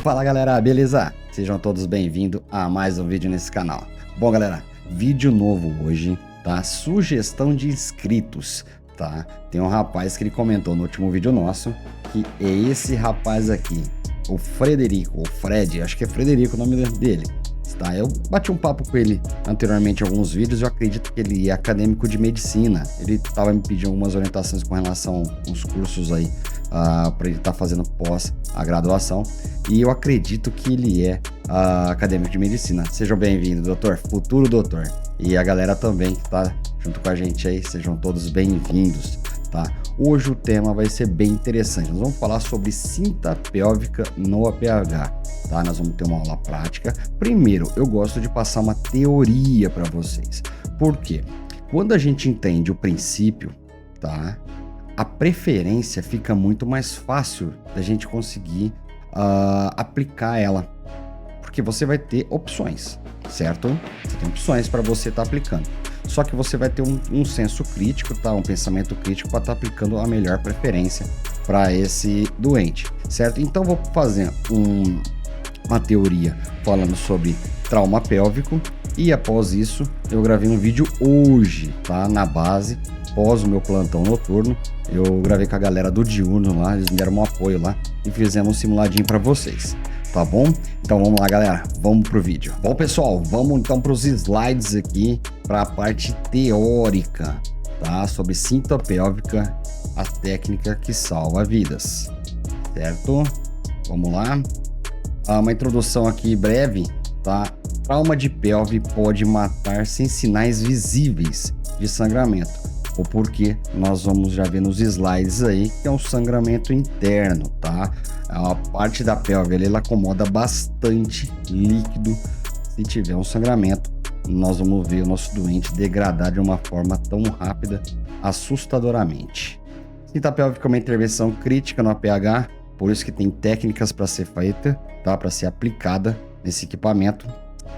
Fala galera, beleza? Sejam todos bem-vindos a mais um vídeo nesse canal. Bom galera, vídeo novo hoje, tá? Sugestão de inscritos, tá? Tem um rapaz que ele comentou no último vídeo nosso, que é esse rapaz aqui, o Frederico, ou Fred, acho que é Frederico o nome dele. Tá, eu bati um papo com ele anteriormente em alguns vídeos. Eu acredito que ele é acadêmico de medicina. Ele estava me pedindo algumas orientações com relação aos cursos aí para ele estar fazendo pós a graduação, e eu acredito que ele é acadêmico de medicina. Sejam bem-vindos, doutor, futuro doutor, e a galera também que tá junto com a gente aí, sejam todos bem-vindos, tá? Hoje o tema vai ser bem interessante. Nós vamos falar sobre cinta pélvica no APH, tá? Nós vamos ter uma aula prática. Primeiro, eu gosto de passar uma teoria para vocês. Por quê? Quando a gente entende o princípio, tá? A preferência fica muito mais fácil da gente conseguir aplicar ela, porque você vai ter opções, certo? Você tem opções para você estar aplicando. Só que você vai ter um senso crítico, tá? Um pensamento crítico para estar aplicando a melhor preferência para esse doente, certo? Então vou fazer uma teoria falando sobre trauma pélvico, e após isso eu gravei um vídeo hoje, tá? Na base, após o meu plantão noturno, eu gravei com a galera do diurno lá, eles me deram um apoio lá e fizemos um simuladinho para vocês. Tá bom? Então vamos lá, galera, vamos pro vídeo. Bom, pessoal, vamos então para os slides aqui, para a parte teórica, tá? Sobre cinta pélvica, a técnica que salva vidas, certo? Vamos lá. Uma introdução aqui breve, tá? Trauma de pelve pode matar sem sinais visíveis de sangramento, o porquê nós vamos já ver nos slides aí, que é um sangramento interno, tá? A parte da pelve ali, ela acomoda bastante líquido. Se tiver um sangramento, nós vamos ver o nosso doente degradar de uma forma tão rápida, assustadoramente. Cinta pélvica é uma intervenção crítica no APH, por isso que tem técnicas para ser feita, tá? Para ser aplicada nesse equipamento.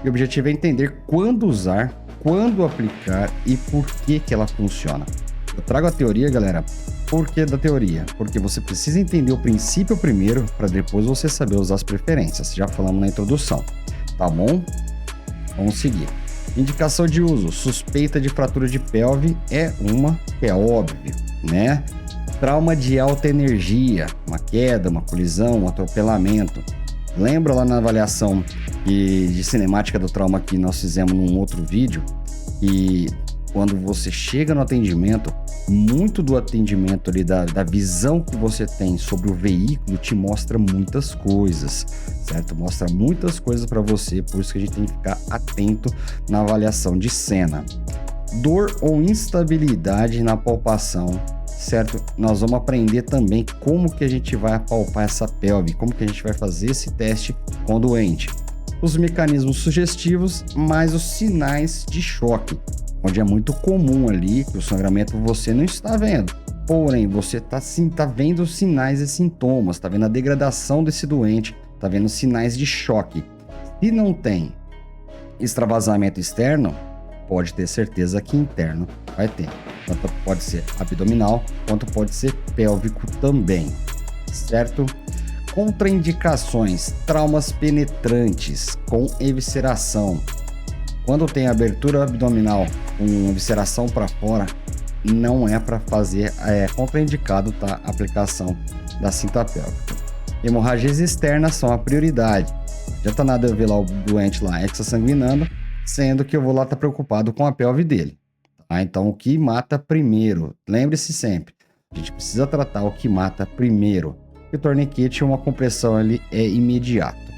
E o objetivo é entender quando usar, quando aplicar e por que ela funciona. Eu trago a teoria, galera. Por que da teoria? Porque você precisa entender o princípio primeiro, para depois você saber usar as preferências. Já falamos na introdução, tá bom? Vamos seguir. Indicação de uso: suspeita de fratura de pelve é uma, que é óbvio, né? Trauma de alta energia, uma queda, uma colisão, um atropelamento. Lembra lá na avaliação de cinemática do trauma que nós fizemos num outro vídeo, que quando você chega no atendimento, muito do atendimento ali, da visão que você tem sobre o veículo, te mostra muitas coisas, certo? Mostra muitas coisas para você, por isso que a gente tem que ficar atento na avaliação de cena. Dor ou instabilidade na palpação, certo? Nós vamos aprender também como que a gente vai apalpar essa pelve, como que a gente vai fazer esse teste com o doente. Os mecanismos sugestivos, mais os sinais de choque, onde é muito comum ali que o sangramento você não está vendo, porém você tá vendo sinais e sintomas, tá vendo a degradação desse doente, tá vendo sinais de choque. Se não tem extravasamento externo, pode ter certeza que interno vai ter. Tanto pode ser abdominal, quanto pode ser pélvico também, certo? Contraindicações: traumas penetrantes com evisceração. Quando tem abertura abdominal com evisceração para fora, não é para fazer, é contraindicado, tá? A aplicação da cinta pélvica. Hemorragias externas são a prioridade. Já tá nada eu ver lá o doente lá extrasanguinando, sendo que eu vou lá estar preocupado com a pelve dele. Tá? Então, o que mata primeiro? Lembre-se sempre, a gente precisa tratar o que mata primeiro. E o torniquete, uma compressão ali é imediato.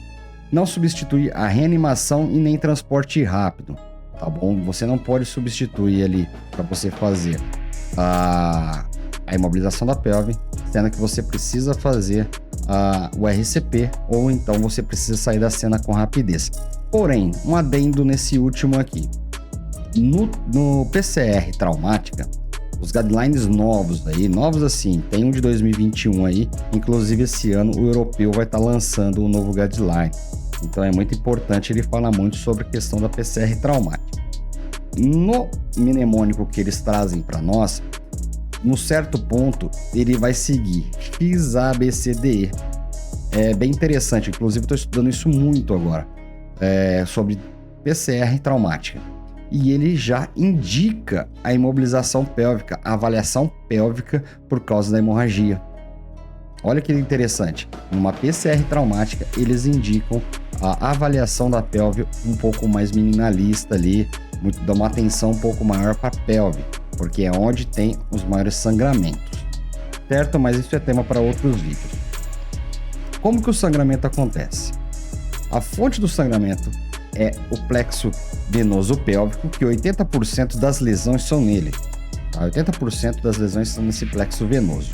Não substitui a reanimação e nem transporte rápido, tá bom? Você não pode substituir ali para você fazer a imobilização da pelve, sendo que você precisa fazer o RCP, ou então você precisa sair da cena com rapidez. Porém, um adendo nesse último aqui. No PCR traumática, os guidelines novos aí, novos assim, tem um de 2021 aí, inclusive esse ano o europeu vai estar lançando um novo guideline. Então é muito importante, ele fala muito sobre a questão da PCR traumática. No mnemônico que eles trazem para nós, num certo ponto, ele vai seguir XABCDE. é bem interessante. Inclusive, estou estudando isso muito agora, sobre PCR traumática. E ele já indica a imobilização pélvica, a avaliação pélvica por causa da hemorragia. Olha que interessante. Numa PCR traumática, eles indicam a avaliação da pelve um pouco mais minimalista ali, dá uma atenção um pouco maior para a pelve, porque é onde tem os maiores sangramentos. Certo? Mas isso é tema para outros vídeos. Como que o sangramento acontece? A fonte do sangramento é o plexo venoso pélvico, que 80% das lesões são nele. Tá? 80% das lesões são nesse plexo venoso.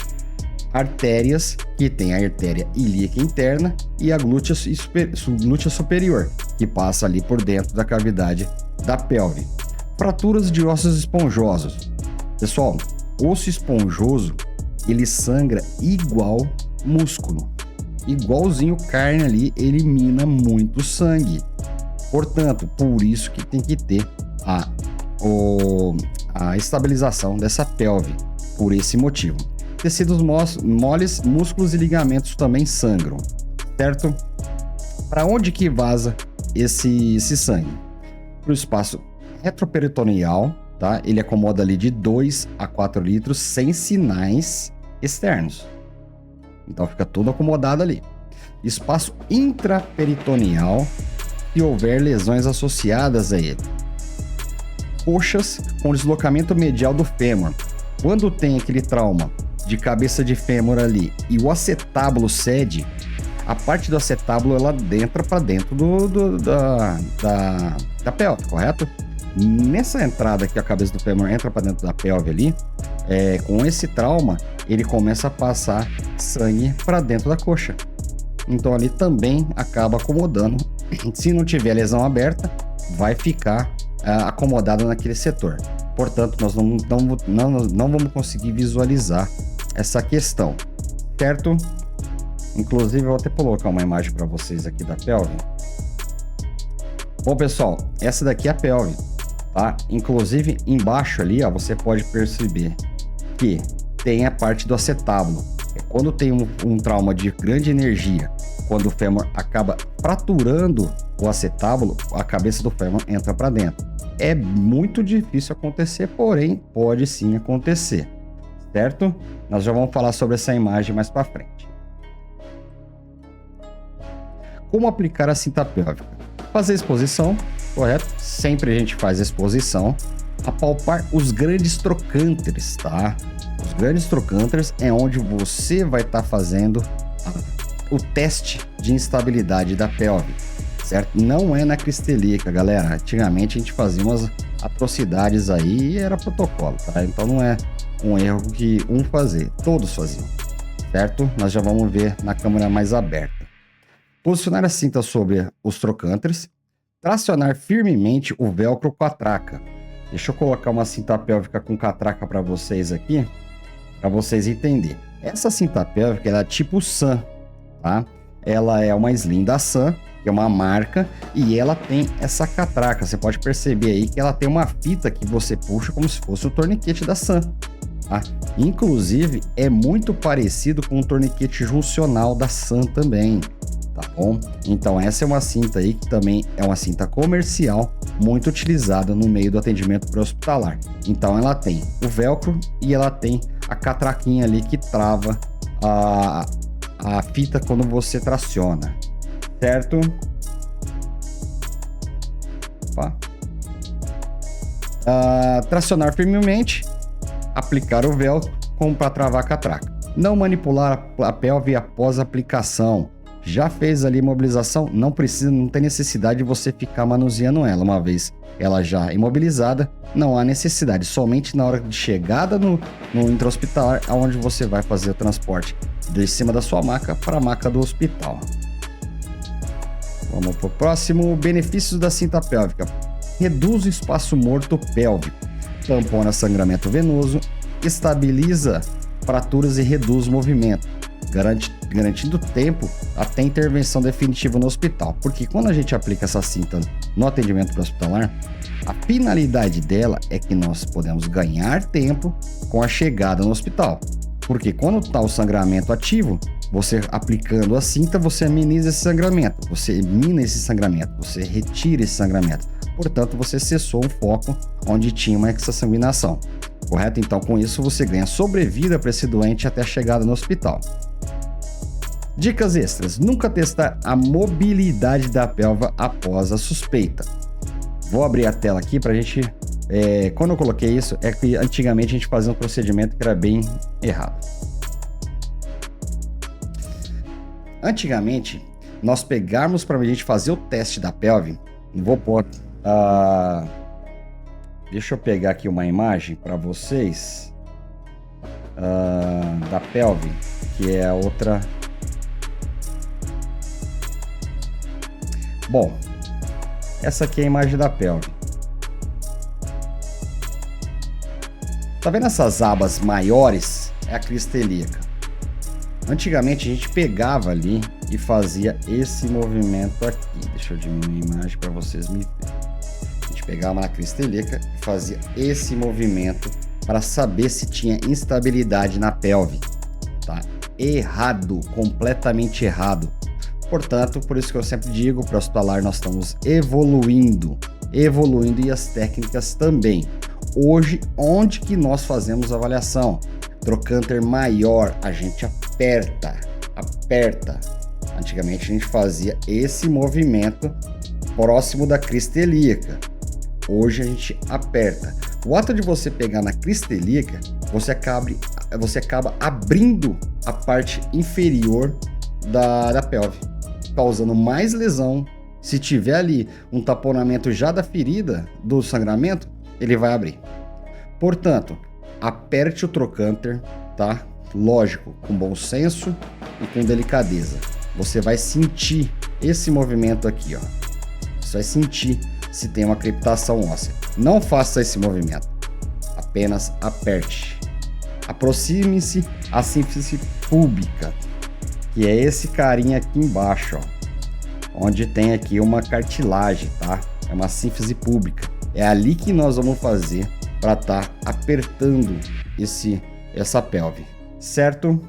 Artérias, que tem a artéria ilíaca interna e a glútea superior, que passa ali por dentro da cavidade da pelve. Fraturas de ossos esponjosos. Pessoal, osso esponjoso, ele sangra igual músculo. Igualzinho carne ali, elimina muito sangue. Portanto, por isso que tem que ter a estabilização dessa pelve, por esse motivo. Tecidos moles, músculos e ligamentos também sangram, certo? Para onde que vaza esse sangue? Para o espaço retroperitoneal, tá? Ele acomoda ali de 2 a 4 litros sem sinais externos. Então fica tudo acomodado ali. Espaço intraperitoneal, se houver lesões associadas a ele. Coxas com deslocamento medial do fêmur. Quando tem aquele trauma de cabeça de fêmur ali e o acetábulo cede, a parte do acetábulo ela entra para dentro da pelve, correto? Nessa entrada que a cabeça do fêmur entra para dentro da pelve ali, com esse trauma, ele começa a passar sangue para dentro da coxa. Então ali também acaba acomodando. Se não tiver lesão aberta, vai ficar acomodado naquele setor. Portanto, nós não vamos conseguir visualizar essa questão, certo? Inclusive, eu vou até colocar uma imagem para vocês aqui da pelve. Bom, pessoal, essa daqui é a pelve, tá? Inclusive, embaixo ali, ó, você pode perceber que tem a parte do acetábulo. Quando tem um trauma de grande energia, quando o fêmur acaba fraturando o acetábulo, a cabeça do fêmur entra para dentro. É muito difícil acontecer, porém pode sim acontecer, certo? Nós já vamos falar sobre essa imagem mais para frente. Como aplicar a cinta pélvica? Fazer exposição, correto? Sempre a gente faz exposição. Apalpar os grandes trocânteres, tá? Os grandes trocânteres é onde você vai estar fazendo o teste de instabilidade da pelve, certo? Não é na cristelíaca, galera. Antigamente a gente fazia umas atrocidades aí e era protocolo, tá? Então não é um erro que fazer, todos faziam, certo? Nós já vamos ver na câmera mais aberta. Posicionar a cinta sobre os trocânteres, tracionar firmemente o velcro com a traca. Deixa eu colocar uma cinta pélvica com catraca para vocês aqui, para vocês entenderem. Essa cinta pélvica ela é tipo SAM, tá? Ela é uma Slim da SAM, que é uma marca, e ela tem essa catraca. Você pode perceber aí que ela tem uma fita que você puxa como se fosse o torniquete da SAM, tá? Inclusive, é muito parecido com o torniquete juncional da SAM também, tá bom? Então essa é uma cinta aí que também é uma cinta comercial, muito utilizada no meio do atendimento pré-hospitalar. Então ela tem o velcro e ela tem a catraquinha ali que trava a fita quando você traciona, certo? Opa. Tracionar firmemente, aplicar o velcro como para travar a catraca. Não manipular a pelve após a aplicação. Já fez ali imobilização? Não tem necessidade de você ficar manuseando ela. Uma vez ela já imobilizada, não há necessidade. Somente na hora de chegada no intra-hospitalar, onde você vai fazer o transporte de cima da sua maca para a maca do hospital. Vamos para o próximo. Benefícios da cinta pélvica. Reduz o espaço morto pélvico. Tampona sangramento venoso. Estabiliza fraturas e reduz o movimento. Garantindo tempo até intervenção definitiva no hospital. Porque quando a gente aplica essa cinta no atendimento pré-hospitalar, a finalidade dela é que nós podemos ganhar tempo com a chegada no hospital. Porque quando está o sangramento ativo, Você aplicando a cinta, você ameniza esse sangramento, você elimina esse sangramento, você retira esse sangramento. Portanto, você cessou um foco onde tinha uma exsanguinação, correto? Então, com isso, você ganha sobrevida para esse doente até a chegada no hospital. Dicas extras: nunca testar a mobilidade da pelva após a suspeita. Vou abrir a tela aqui para a gente... quando eu coloquei isso, é que antigamente a gente fazia um procedimento que era bem errado. Antigamente, nós pegarmos para a gente fazer o teste da pelve, vou pôr... deixa eu pegar aqui uma imagem para vocês da pelve, que é a outra... Bom, essa aqui é a imagem da pelve. Tá vendo essas abas maiores? É a crista ilíaca. Antigamente a gente pegava ali e fazia esse movimento aqui. Deixa eu diminuir a imagem para vocês me verem. A gente pegava na crista ilíaca e fazia esse movimento para saber se tinha instabilidade na pelve. Tá? Errado, completamente errado. Portanto, por isso que eu sempre digo, para o hospitalar nós estamos evoluindo e as técnicas também. Hoje, onde que nós fazemos a avaliação? Trocânter maior, a gente aperta. Antigamente a gente fazia esse movimento próximo da crista ilíaca. Hoje a gente aperta. O ato de você pegar na crista ilíaca, você acaba abrindo a parte inferior da pelve, causando mais lesão. Se tiver ali um taponamento já da ferida, do sangramento, ele vai abrir. Portanto, aperte o trocânter, tá? Lógico, com bom senso e com delicadeza. Você vai sentir esse movimento aqui, ó. Você vai sentir se tem uma crepitação óssea. Não faça esse movimento. Apenas aperte. Aproxime-se à sínfise púbica, que é esse carinha aqui embaixo, ó, onde tem aqui uma cartilagem, tá? É uma sínfise púbica. É ali que nós vamos fazer para estar apertando essa pelve, certo?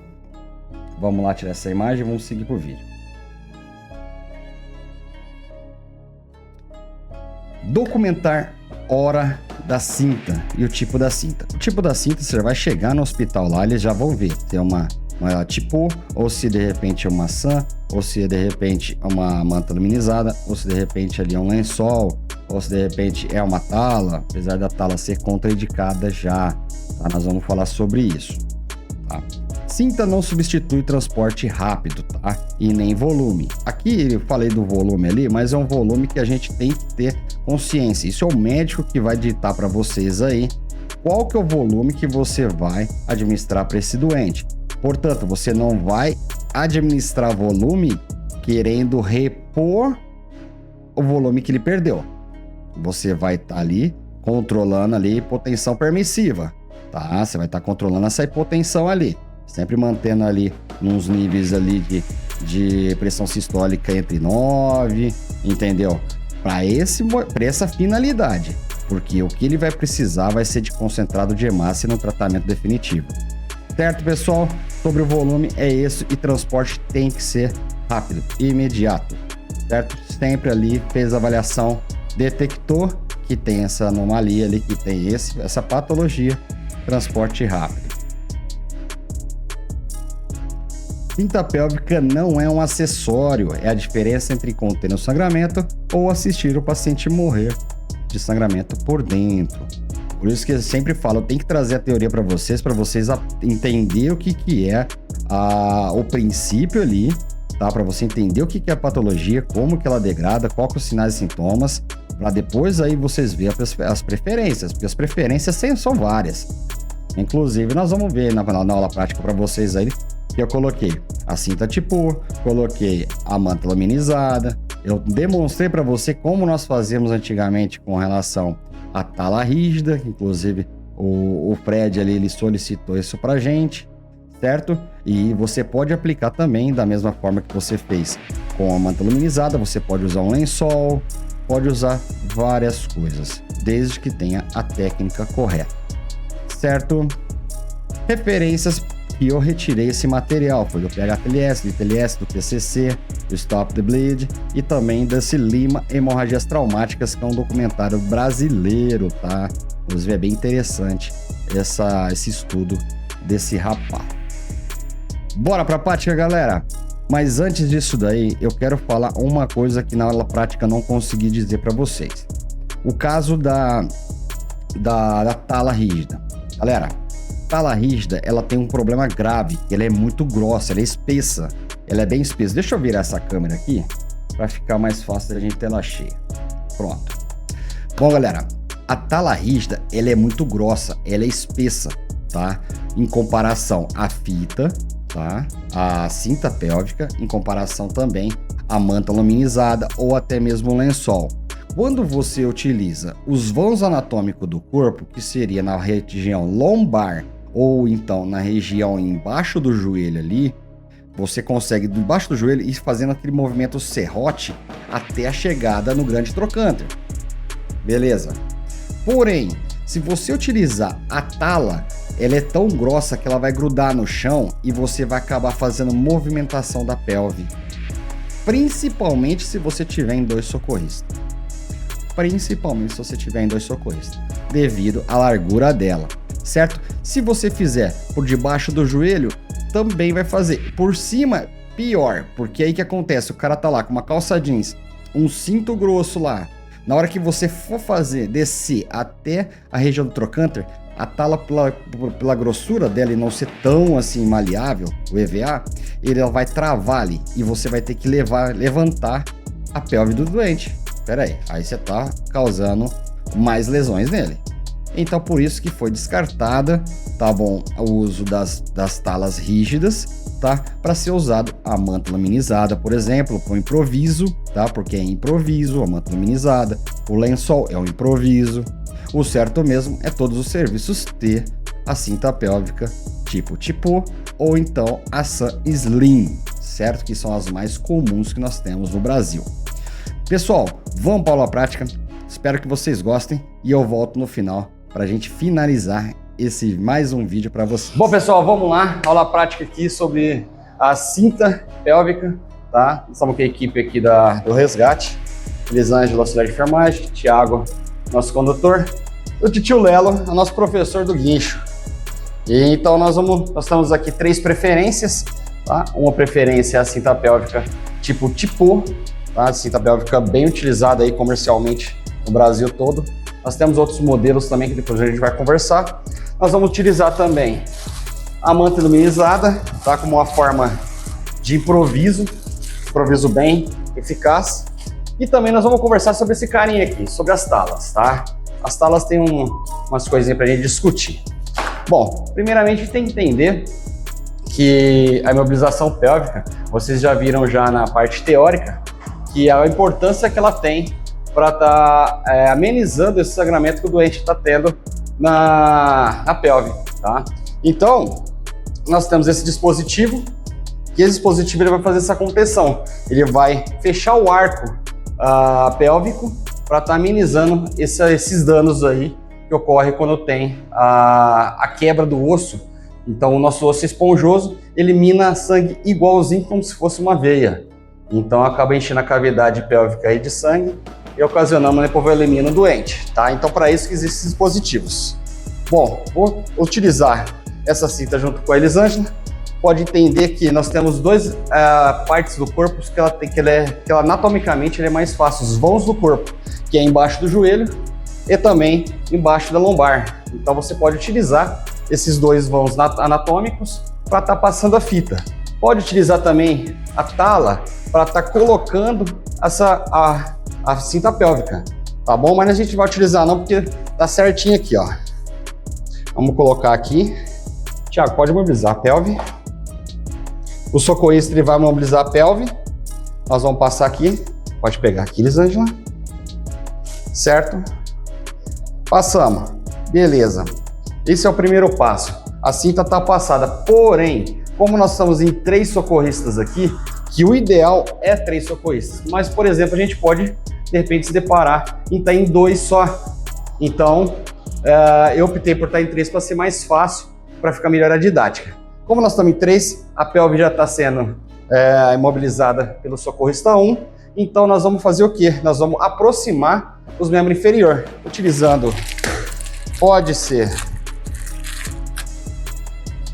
Vamos lá tirar essa imagem e vamos seguir pro vídeo. Documentar hora da cinta e o tipo da cinta. O tipo da cinta, você vai chegar no hospital lá, eles já vão ver. Tem uma tipo, ou se de repente é uma SAM, ou se de repente é uma manta luminizada, ou se de repente ali é um lençol, ou se de repente é uma tala, apesar da tala ser contraindicada já, tá? Nós vamos falar sobre isso, tá? Cinta não substitui transporte rápido, tá? E nem volume. Aqui eu falei do volume ali, mas é um volume que a gente tem que ter consciência. Isso é o médico que vai ditar para vocês aí qual que é o volume que você vai administrar para esse doente. Portanto, você não vai administrar volume querendo repor o volume que ele perdeu. Você vai estar ali controlando ali a hipotensão permissiva, tá? Você vai estar controlando essa hipotensão ali, sempre mantendo ali nos níveis ali de pressão sistólica entre 9, entendeu? Para essa finalidade, porque o que ele vai precisar vai ser de concentrado de hemácia no tratamento definitivo. Certo, pessoal? Sobre o volume é isso, e transporte tem que ser rápido e imediato, certo? Sempre ali fez a avaliação, detectou que tem essa anomalia ali, que tem essa patologia, transporte rápido. Cinta pélvica não é um acessório, é a diferença entre conter o sangramento ou assistir o paciente morrer de sangramento por dentro. Por isso que eu sempre falo, eu tenho que trazer a teoria para vocês entender o que é o princípio ali, tá? Para você entender o que é a patologia, como que ela degrada, qual que são os sinais e sintomas, para depois aí vocês verem as preferências, porque as preferências são várias. Inclusive, nós vamos ver na aula prática para vocês aí, que eu coloquei a cinta tipo, coloquei a manta laminizada, eu demonstrei para você como nós fazíamos antigamente com relação a tala rígida, inclusive o Fred ali, ele solicitou isso pra gente, certo? E você pode aplicar também da mesma forma que você fez com a manta luminizada, você pode usar um lençol, pode usar várias coisas, desde que tenha a técnica correta, certo? Referências que eu retirei esse material, foi do PHTLS, do ITLS, do PCC, do Stop the Bleed e também desse Lima Hemorragias Traumáticas, que é um documentário brasileiro, tá? Inclusive é bem interessante esse estudo desse rapaz. Bora pra prática, galera! Mas antes disso daí, eu quero falar uma coisa que na aula prática não consegui dizer para vocês. O caso da tala rígida. Galera, tala rígida, ela tem um problema grave, ela é muito grossa, ela é espessa, ela é bem espessa. Deixa eu virar essa câmera aqui, para ficar mais fácil da gente ter ela cheia. Pronto. Bom, galera, a tala rígida, ela é muito grossa, ela é espessa, tá? Em comparação à fita, tá? A cinta pélvica, em comparação também à manta luminizada ou até mesmo o lençol. Quando você utiliza os vãos anatômicos do corpo, que seria na região lombar ou então na região embaixo do joelho ali, você consegue debaixo do joelho ir fazendo aquele movimento serrote até a chegada no grande trocânter. Beleza? Porém, se você utilizar a tala, ela é tão grossa que ela vai grudar no chão e você vai acabar fazendo movimentação da pelve. Principalmente se você tiver em dois socorristas. Principalmente se você tiver em dois socorristas, devido à largura dela, certo? Se você fizer por debaixo do joelho, também vai fazer. Por cima, pior, porque aí que acontece, o cara tá lá com uma calça jeans, um cinto grosso lá, na hora que você for fazer, descer até a região do trocânter, a tala pela grossura dela e não ser tão assim maleável, o EVA, ele vai travar ali e você vai ter que levantar a pelve do doente. Pera aí você tá causando mais lesões nele. Então por isso que foi descartada, tá bom, o uso das talas rígidas, tá? Para ser usado a manta laminizada, por exemplo, para o improviso, tá? Porque é improviso a manta laminizada, o lençol é um improviso. O certo mesmo é todos os serviços ter a cinta pélvica tipo ou então a Sun Slim, certo? Que são as mais comuns que nós temos no Brasil. Pessoal, vamos para a aula prática, espero que vocês gostem e eu volto no final para a gente finalizar esse mais um vídeo para vocês. Bom pessoal, vamos lá, aula prática aqui sobre a cinta pélvica, tá? Estamos com a equipe aqui do resgate, Elisângela, auxiliar de enfermagem, Thiago, nosso condutor, e o Titio Lelo, o nosso professor do guincho. E então nós estamos aqui 3 preferências, tá? Uma preferência é a cinta pélvica tipo, tá? A cinta pélvica bem utilizada aí comercialmente no Brasil todo. Nós temos outros modelos também que depois a gente vai conversar. Nós vamos utilizar também a manta luminizada, tá? Como uma forma de improviso bem eficaz. E também nós vamos conversar sobre esse carinha aqui, sobre as talas, tá? As talas têm umas coisinhas pra gente discutir. Bom, primeiramente a gente tem que entender que a imobilização pélvica, vocês já viram já na parte teórica, que a importância que ela tem para estar amenizando esse sangramento que o doente está tendo na pelve, tá? Então, nós temos esse dispositivo, e esse dispositivo ele vai fazer essa contenção. Ele vai fechar o arco pélvico para estar amenizando esses danos aí que ocorre quando tem a quebra do osso. Então, o nosso osso esponjoso elimina sangue igualzinho como se fosse uma veia. Então acaba enchendo a cavidade pélvica aí de sangue e ocasionando uma hipovolemia no doente, tá? Então para isso que existem esses dispositivos. Bom, vou utilizar essa cinta junto com a Elisângela. Pode entender que nós temos duas partes do corpo que ela anatomicamente é mais fácil. Os vãos do corpo, que é embaixo do joelho e também embaixo da lombar. Então você pode utilizar esses dois vãos anatômicos para estar passando a fita. Pode utilizar também a tala para estar colocando a cinta pélvica, tá bom? Mas a gente vai utilizar não, porque tá certinho aqui, ó. Vamos colocar aqui. Thiago, pode mobilizar a pelve. O socorrista ele vai mobilizar a pelve. Nós vamos passar aqui. Pode pegar aqui, Elisângela. Certo? Passamos. Beleza. Esse é o primeiro passo. A cinta tá passada, porém, como nós estamos em 3 socorristas aqui, que o ideal é 3 socorristas, mas, por exemplo, a gente pode, de repente, se deparar em estar em 2 só. Então, eu optei por estar em 3 para ser mais fácil, para ficar melhor a didática. Como nós estamos em 3, a pelve já está sendo imobilizada pelo socorrista 1. Então nós vamos fazer o quê? Nós vamos aproximar os membros inferiores, utilizando, pode ser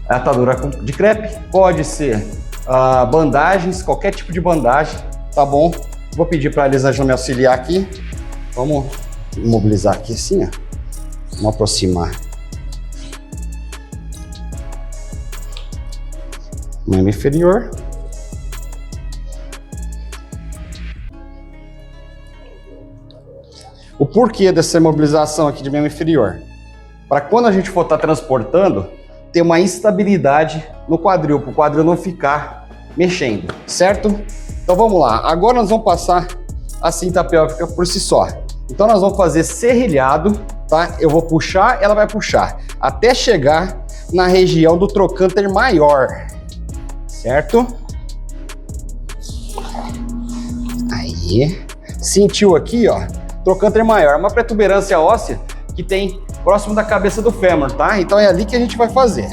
atadura de crepe, pode ser bandagens, qualquer tipo de bandagem, tá bom? Vou pedir para a Elisângela me auxiliar aqui. Vamos imobilizar aqui assim, ó. Vamos aproximar. Membro inferior. O porquê dessa imobilização aqui de membro inferior? Para quando a gente for estar transportando, ter uma instabilidade no quadril, para o quadril não ficar mexendo, certo? Então vamos lá, agora nós vamos passar a cinta pélvica por si só. Então nós vamos fazer serrilhado, tá? Eu vou puxar, ela vai puxar, até chegar na região do trocânter maior, certo? Aí, sentiu aqui, ó, trocânter maior, uma protuberância óssea que tem próximo da cabeça do fêmur, tá? Então é ali que a gente vai fazer.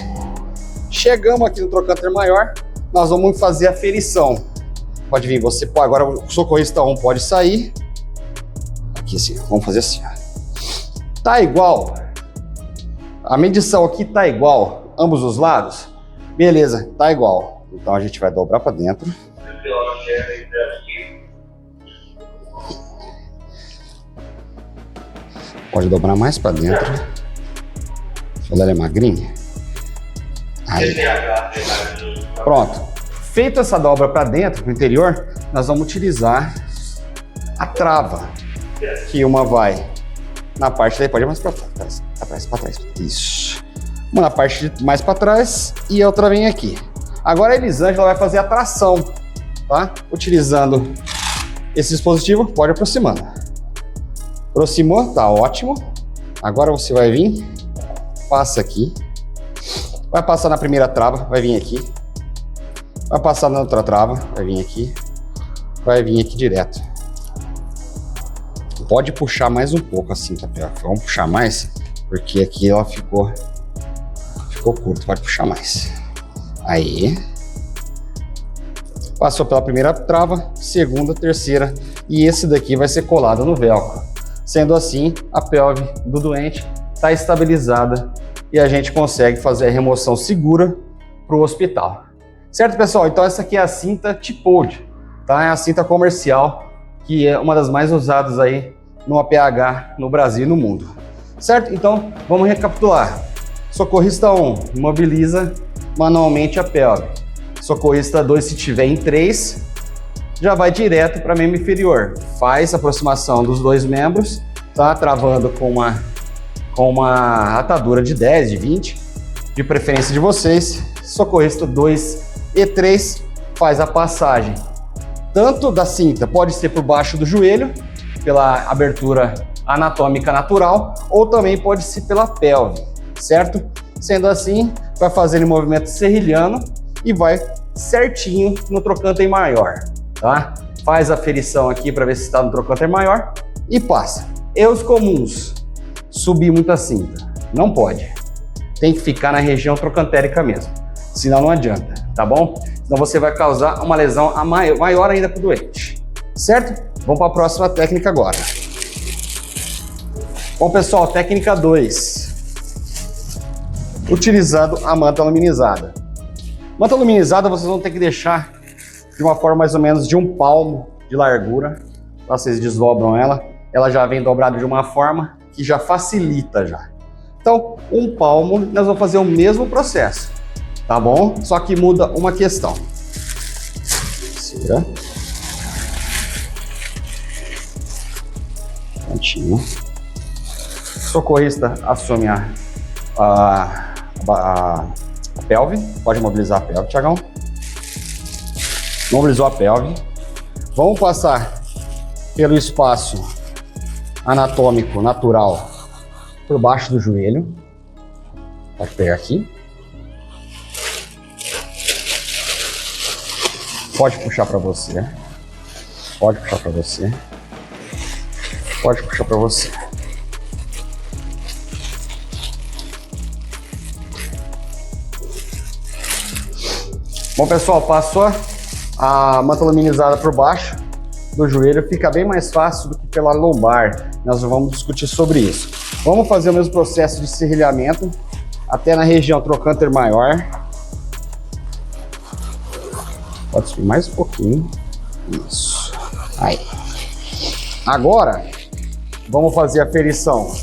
Chegamos aqui no trocânter maior, nós vamos fazer a ferição. Pode vir, você pode, agora o socorrista 1 pode sair. Aqui assim, vamos fazer assim, ó. Tá igual. A medição aqui tá igual, ambos os lados. Beleza, tá igual. Então a gente vai dobrar para dentro. Pode dobrar mais para dentro. Ela é magrinha. Aí. Pronto. Feito essa dobra para dentro, para o interior, nós vamos utilizar a trava. Que uma vai na parte daí, pode ir mais para trás, para trás. Isso. Uma na parte mais para trás e a outra vem aqui. Agora a Elisângela vai fazer a tração, tá? Utilizando esse dispositivo, pode aproximando. Aproximou, tá ótimo. Agora você vai vir, passa aqui, vai passar na primeira trava, vai vir aqui, vai passar na outra trava, vai vir aqui direto. Pode puxar mais um pouco assim, tá? Vamos puxar mais, porque aqui ela ficou curto, pode puxar mais. Aí. Passou pela primeira trava, segunda, terceira, e esse daqui vai ser colado no velcro. Sendo assim, a pelve do doente está estabilizada e a gente consegue fazer a remoção segura para o hospital. Certo, pessoal? Então essa aqui é a cinta T-Pod, tá? É a cinta comercial, que é uma das mais usadas aí no APH no Brasil e no mundo. Certo? Então, vamos recapitular. Socorrista 1, imobiliza manualmente a pelve. Socorrista 2, se tiver em 3, já vai direto para membro inferior. Faz a aproximação dos dois membros, tá? Travando com uma atadura de 10, de 20, de preferência de vocês. Socorrista 2 e 3 faz a passagem tanto da cinta, pode ser por baixo do joelho, pela abertura anatômica natural, ou também pode ser pela pelve, certo? Sendo assim, vai fazer o movimento serrilhano e vai certinho no trocânter maior, tá? Faz a ferição aqui para ver se está no trocânter maior e passa. Erros comuns: subir muito a cinta, não pode. Tem que ficar na região trocantérica mesmo, senão não adianta, tá bom? Senão você vai causar uma lesão maior ainda para o doente, certo? Vamos para a próxima técnica agora. Bom, pessoal, técnica 2. Utilizando a manta aluminizada. Manta aluminizada vocês vão ter que deixar de uma forma mais ou menos de 1 palmo de largura. Vocês desdobram ela já vem dobrada de uma forma que já facilita já. Então, 1 palmo, nós vamos fazer o mesmo processo, tá bom? Só que muda uma questão. Cera. Prontinho. Socorrista assume a pelve. Pode mobilizar a pelve, Thiagão. Mobilizou a pelve. Vamos passar pelo espaço anatômico natural por baixo do joelho. Pode pegar aqui. Pode puxar para você. Pode puxar para você. Pode puxar para você. Bom, pessoal, passou a manta luminizada por baixo do joelho, fica bem mais fácil do que pela lombar. Nós vamos discutir sobre isso. Vamos fazer o mesmo processo de serrilhamento até na região trocânter maior. Pode subir mais um pouquinho. Isso. Aí. Agora, vamos fazer a ferição.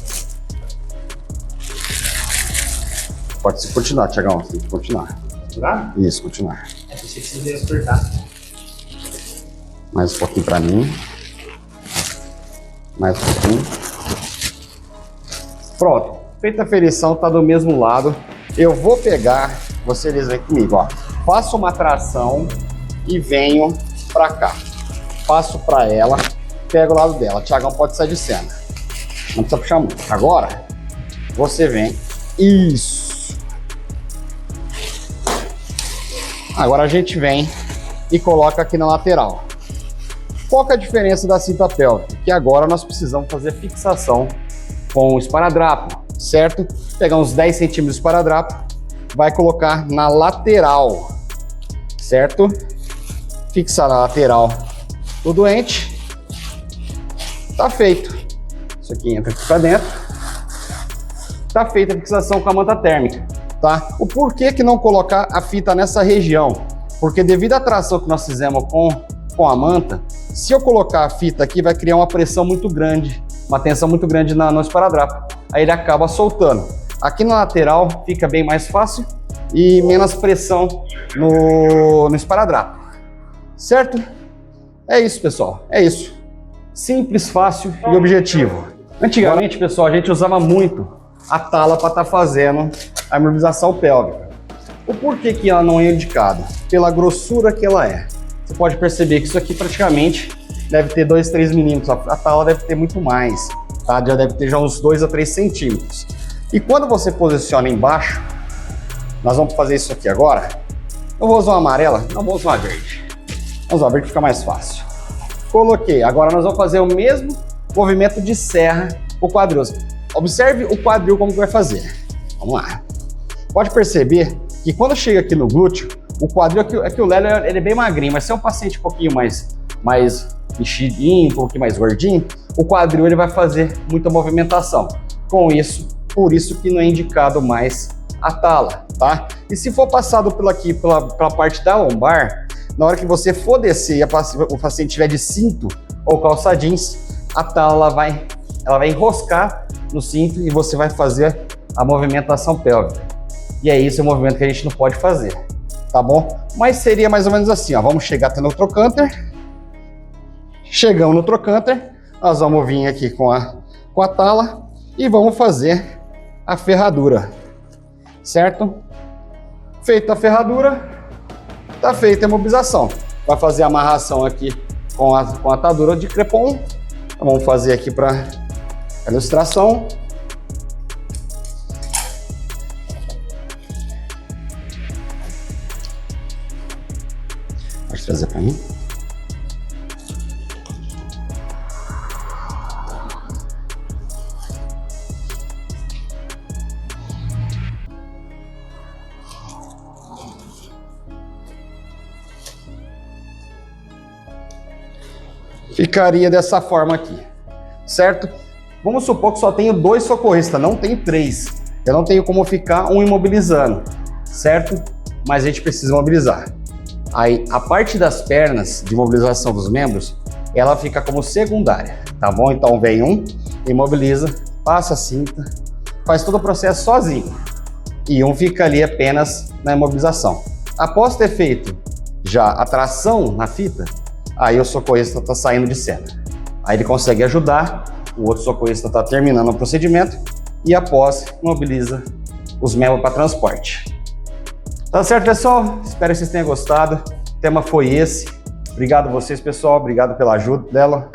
Pode continuar, Thiagão. Tem que continuar. Continuar? Isso, continuar. É, pensei que vocês iam apertar. Mais um pouquinho pra mim. Mais um pouquinho. Pronto. Feita a ferição, tá do mesmo lado. Eu vou pegar, vocês vêm comigo, ó. Faço uma tração e venho pra cá. Passo pra ela, pego o lado dela. Thiagão pode sair de cena. Não precisa puxar muito. Agora, você vem. Isso. Agora a gente vem e coloca aqui na lateral. Qual que é a diferença da cinta pélvica? Que agora nós precisamos fazer fixação com o esparadrapo, certo? Pegar uns 10 centímetros de esparadrapo, vai colocar na lateral, certo? Fixar na lateral do doente. Tá feito. Isso aqui entra aqui pra dentro. Tá feita a fixação com a manta térmica, tá? O porquê que não colocar a fita nessa região? Porque devido à tração que nós fizemos com a manta, se eu colocar a fita aqui, vai criar uma pressão muito grande, uma tensão muito grande no esparadrapo. Aí ele acaba soltando. Aqui na lateral fica bem mais fácil e menos pressão no esparadrapo. Certo? É isso, pessoal. É isso. Simples, fácil e objetivo. Antigamente, pessoal, a gente usava muito a tala para estar fazendo a imobilização pélvica. O porquê que ela não é indicada? Pela grossura que ela é. Você pode perceber que isso aqui praticamente deve ter 2, 3 milímetros. A tala deve ter muito mais, tá? Já deve ter já uns 2 a 3 centímetros. E quando você posiciona embaixo, nós vamos fazer isso aqui agora. Eu vou usar uma amarela, não vou usar uma verde. Vamos usar a verde, fica mais fácil. Coloquei. Agora nós vamos fazer o mesmo movimento de serra o quadril. Observe o quadril como que vai fazer. Vamos lá. Pode perceber que quando chega aqui no glúteo, o quadril aqui o Lélio ele é bem magrinho, mas se é um paciente um pouquinho mais mexidinho, um pouquinho mais gordinho, o quadril ele vai fazer muita movimentação. Com isso, por isso que não é indicado mais a tala, tá? E se for passado pela parte da lombar, na hora que você for descer e o paciente tiver de cinto ou calça jeans, a tala ela vai enroscar no cinto e você vai fazer a movimentação pélvica. E é isso, o movimento que a gente não pode fazer, tá bom? Mas seria mais ou menos assim, ó. Vamos chegar até no trocânter. Chegamos no trocânter, nós vamos vir aqui com a tala e vamos fazer a ferradura, certo? Feita a ferradura, tá feita a imobilização. Vai fazer a amarração aqui com a atadura de crepom. Vamos fazer aqui para ilustração. Pode trazer para mim. Ficaria dessa forma aqui, certo? Vamos supor que só tenho 2 socorristas, não tenho 3. Eu não tenho como ficar um imobilizando, certo? Mas a gente precisa imobilizar. Aí a parte das pernas de imobilização dos membros, ela fica como secundária, tá bom? Então vem um, imobiliza, passa a cinta, faz todo o processo sozinho. E um fica ali apenas na imobilização. Após ter feito já a tração na fita, aí o socorrista está saindo de cena. Aí ele consegue ajudar, o outro socorrista está terminando o procedimento e após imobiliza os membros para transporte. Tá certo, pessoal? Espero que vocês tenham gostado. O tema foi esse. Obrigado a vocês, pessoal. Obrigado pela ajuda dela.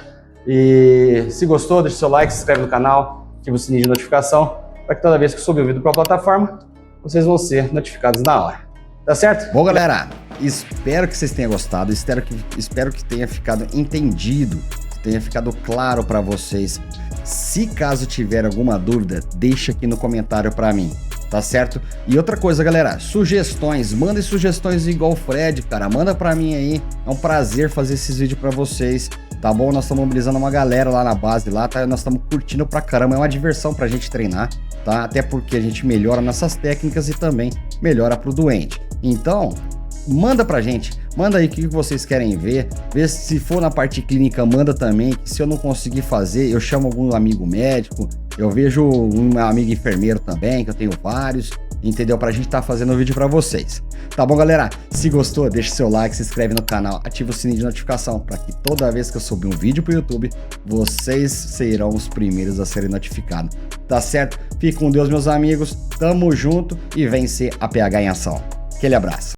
E se gostou, deixa o seu like, se inscreve no canal, ativa o sininho de notificação para que toda vez que eu subir o vídeo para a plataforma, vocês vão ser notificados na hora. Tá certo? Bom, galera, espero que vocês tenham gostado, espero que tenha ficado entendido, que tenha ficado claro para vocês. Se caso tiver alguma dúvida, deixa aqui no comentário para mim. tá certo? E outra coisa, galera, sugestões, mandem sugestões igual o Fred, cara, manda pra mim aí, é um prazer fazer esses vídeos pra vocês, tá bom? Nós estamos mobilizando uma galera lá na base, lá, tá? Nós estamos curtindo pra caramba, é uma diversão pra gente treinar, tá? Até porque a gente melhora nossas técnicas e também melhora pro doente. Então, manda pra gente, manda aí o que vocês querem ver, vê se for na parte clínica, manda também, que se eu não conseguir fazer, eu chamo algum amigo médico, eu vejo um amigo enfermeiro também, que eu tenho vários, entendeu? Pra gente tá fazendo o vídeo pra vocês. Tá bom, galera? Se gostou, deixa seu like, se inscreve no canal, ativa o sininho de notificação, para que toda vez que eu subir um vídeo pro YouTube, vocês serão os primeiros a serem notificados. Tá certo? Fique com Deus, meus amigos, tamo junto e vem ser a PH em ação. Aquele abraço.